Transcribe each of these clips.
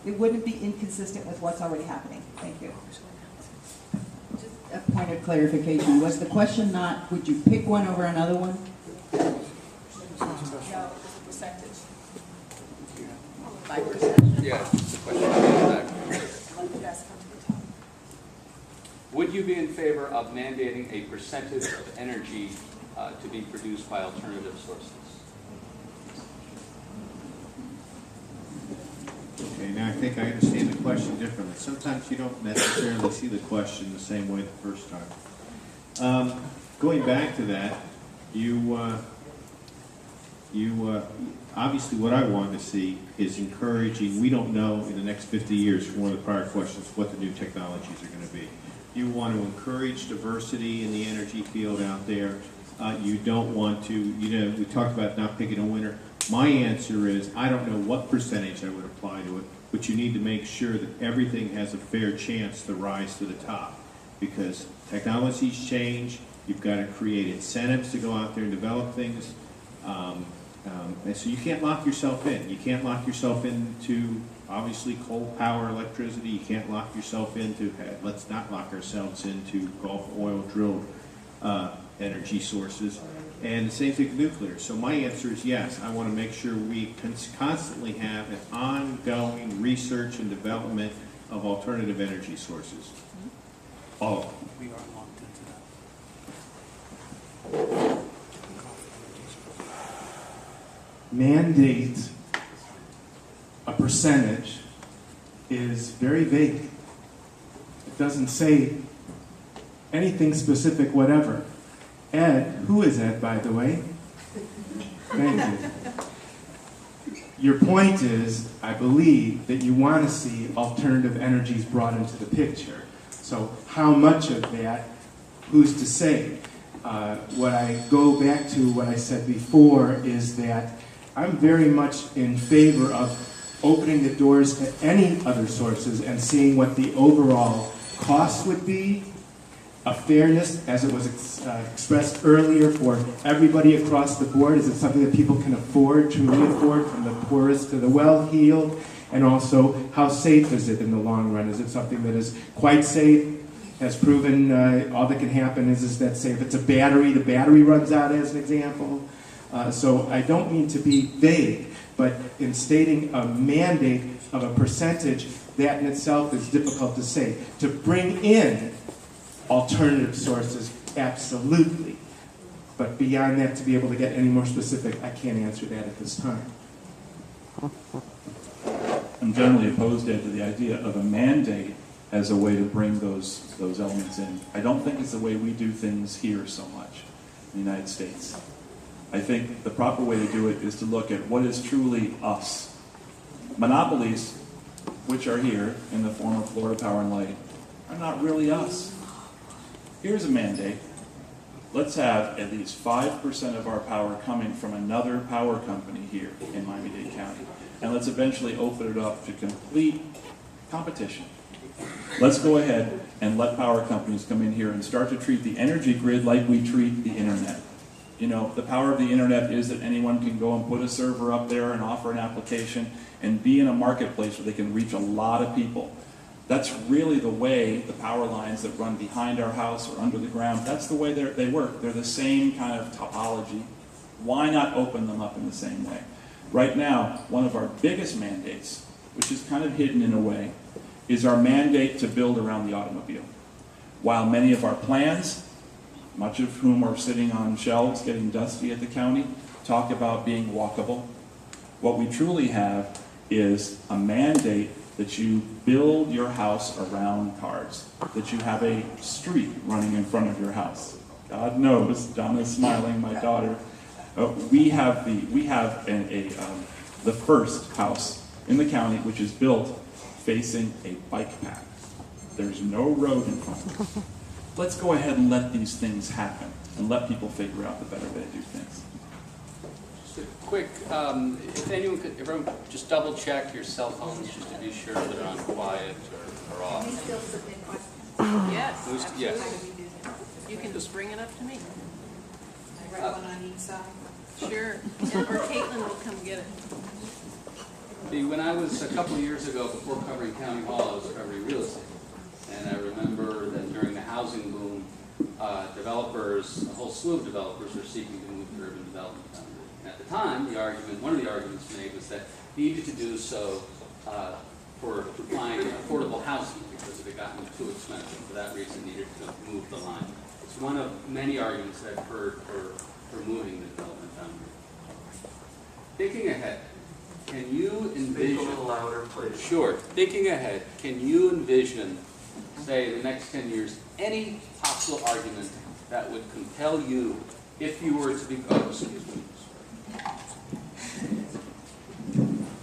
it wouldn't be inconsistent with what's already happening. Thank you. Just a point of clarification. Was the question not, would you pick one over another one? No, percentage. 5%. Yeah, it's the question. Would you be in favor of mandating a percentage of energy to be produced by alternative sources? Okay, now I think I understand the question differently. Sometimes you don't necessarily see the question the same way the first time. Going back to that, obviously what I want to see is encouraging. We don't know in the next 50 years, from one of the prior questions, what the new technologies are going to be. You want to encourage diversity in the energy field out there. You don't want to, we talked about not picking a winner. My answer is, I don't know what percentage I would apply to it, but you need to make sure that everything has a fair chance to rise to the top. Because technologies change, you've got to create incentives to go out there and develop things. And so you can't lock yourself in. You can't lock yourself into, obviously, coal power, electricity. You can't lock yourself into, let's not lock ourselves into Gulf oil drilled energy sources. And the same thing with nuclear. So my answer is yes. I want to make sure we constantly have an ongoing research and development of alternative energy sources. All of them. We are locked into that. Mandate a percentage is very vague. It doesn't say anything specific, whatever. Ed, who is Ed, by the way? Thank you. Your point is, I believe, that you want to see alternative energies brought into the picture. So how much of that, who's to say? What I go back to what I said before is that I'm very much in favor of opening the doors to any other sources and seeing what the overall cost would be, a fairness, as it was expressed earlier, for everybody across the board. Is it something that people can afford, truly afford, from the poorest to the well-heeled? And also, how safe is it in the long run? Is it something that is quite safe, has proven all that can happen is that, say, if it's a battery, the battery runs out, as an example. So I don't mean to be vague, but in stating a mandate of a percentage, that in itself is difficult to say. To bring in alternative sources, absolutely. But beyond that, to be able to get any more specific, I can't answer that at this time. I'm generally opposed to the idea of a mandate as a way to bring those elements in. I don't think it's the way we do things here so much in the United States. I think the proper way to do it is to look at what is truly us. Monopolies, which are here in the form of Florida Power and Light, are not really us. Here's a mandate. Let's have at least 5% of our power coming from another power company here in Miami-Dade County. And let's eventually open it up to complete competition. Let's go ahead and let power companies come in here and start to treat the energy grid like we treat the internet. You know, the power of the internet is that anyone can go and put a server up there and offer an application and be in a marketplace where they can reach a lot of people. That's really the way the power lines that run behind our house or under the ground, that's the way they work. They're the same kind of topology. Why not open them up in the same way? Right now, one of our biggest mandates, which is kind of hidden in a way, is our mandate to build around the automobile. While many of our plans, much of whom are sitting on shelves getting dusty at the county, talk about being walkable, what we truly have is a mandate that you build your house around cars, that you have a street running in front of your house. God knows, Donna's smiling, my daughter. We have the first house in the county which is built facing a bike path. There's no road in front. Let's go ahead and let these things happen and let people figure out the better way to do things. Just a quick, if everyone could just double check your cell phones just to be sure that they're on quiet or off. Can you still submit questions? Yes. Yes. You can just bring it up to me. I write one on each side. Sure. Or Caitlin will come get it. When I was, a couple of years ago, before covering County Hall, I was covering real estate. And I remember that during the housing boom, developers, a whole slew of developers were seeking to move to urban development boundary. At the time, one of the arguments made was that needed to do so for supplying affordable housing because it had gotten too expensive. For that reason, needed to move the line. It's one of many arguments that I've heard for moving the development boundary. Thinking ahead, can you envision? Speak a little louder, please. Sure. Thinking ahead, can you envision, say, in the next 10 years, any possible argument that would compel you, if you were to be, excuse me.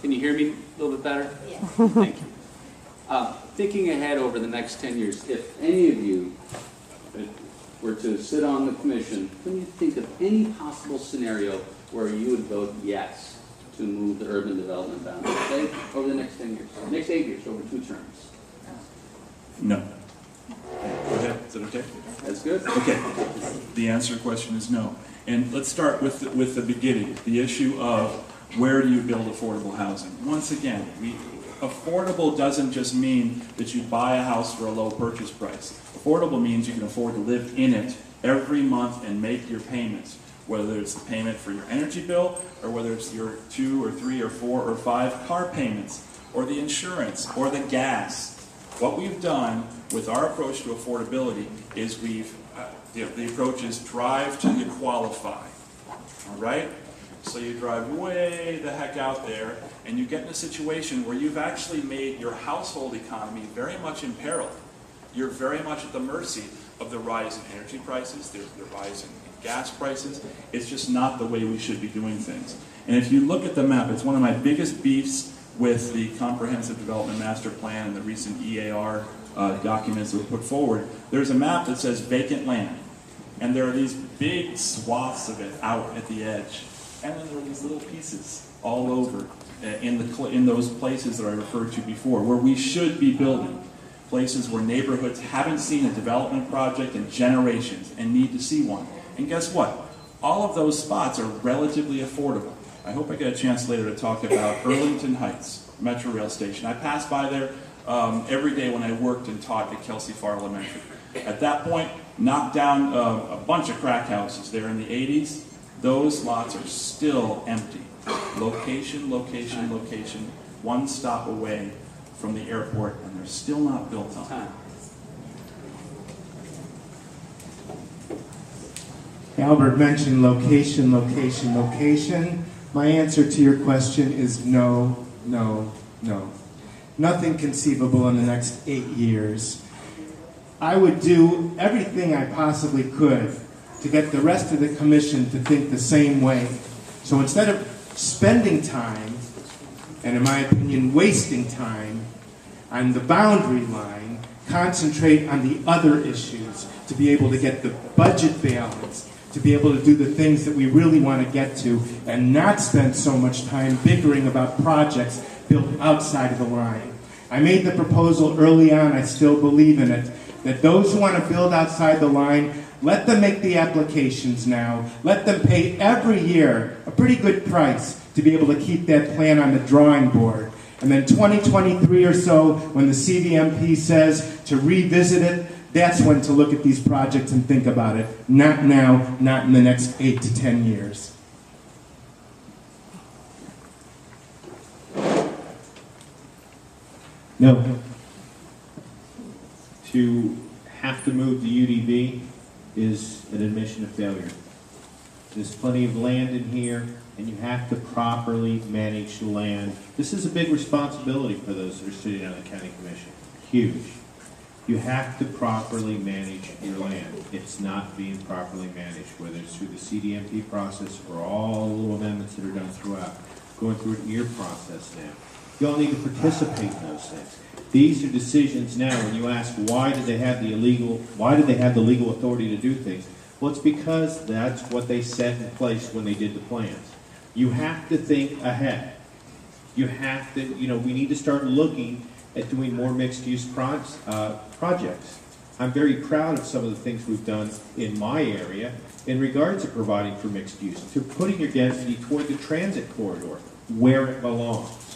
Can you hear me a little bit better? Yes. Thank you. Thinking ahead over the next 10 years, if any of you were to sit on the commission, can you think of any possible scenario where you would vote yes to move the urban development boundary, say, over the next 10 years, next 8 years, over 2 terms? No. Go ahead, is that okay? That's good. Okay, the answer to the question is no. And let's start with the beginning, the issue of where do you build affordable housing? Once again, affordable doesn't just mean that you buy a house for a low purchase price. Affordable means you can afford to live in it every month and make your payments, whether it's the payment for your energy bill or whether it's your 2 or 3 or 4 or 5 car payments or the insurance or the gas. What we've done with our approach to affordability is the approach is drive till you qualify, all right? So you drive way the heck out there and you get in a situation where you've actually made your household economy very much in peril. You're very much at the mercy of the rise in energy prices, the rise in gas prices. It's just not the way we should be doing things. And if you look at the map, it's one of my biggest beefs with the Comprehensive Development Master Plan and the recent EAR documents that were put forward. There's a map that says vacant land. And there are these big swaths of it out at the edge. And then there are these little pieces all over in those places that I referred to before, where we should be building. Places where neighborhoods haven't seen a development project in generations and need to see one. And guess what? All of those spots are relatively affordable. I hope I get a chance later to talk about Arlington Heights Metro Rail Station. I passed by there every day when I worked and taught at Kelsey Farr Elementary. At that point, knocked down a bunch of crack houses there in the 80s. Those lots are still empty. Location, location, location, one stop away from the airport, and they're still not built on. Albert mentioned location, location, location. My answer to your question is no, no, no. Nothing conceivable in the next 8 years. I would do everything I possibly could to get the rest of the commission to think the same way. So instead of spending time, and in my opinion, wasting time on the boundary line, concentrate on the other issues to be able to get the budget balance, to be able to do the things that we really want to get to, and not spend so much time bickering about projects built outside of the line. I made the proposal early on, I still believe in it, that those who want to build outside the line, let them make the applications now. Let them pay every year a pretty good price to be able to keep that plan on the drawing board. And then 2023 or so, when the CVMP says to revisit it, that's when to look at these projects and think about it. Not now, not in the next 8 to 10 years. No. To have to move the UDB is an admission of failure. There's plenty of land in here, and you have to properly manage the land. This is a big responsibility for those that are sitting on the county commission. Huge. You have to properly manage your land. It's not being properly managed, whether it's through the CDMP process or all the little amendments that are done throughout. Going through an EAR process now. You all need to participate in those things. These are decisions now. When you ask why did they have the legal authority to do things? Well, it's because that's what they set in place when they did the plans. You have to think ahead. You have to, we need to start looking at doing more mixed-use projects. I'm very proud of some of the things we've done in my area in regards to providing for mixed use, to putting your density toward the transit corridor where it belongs.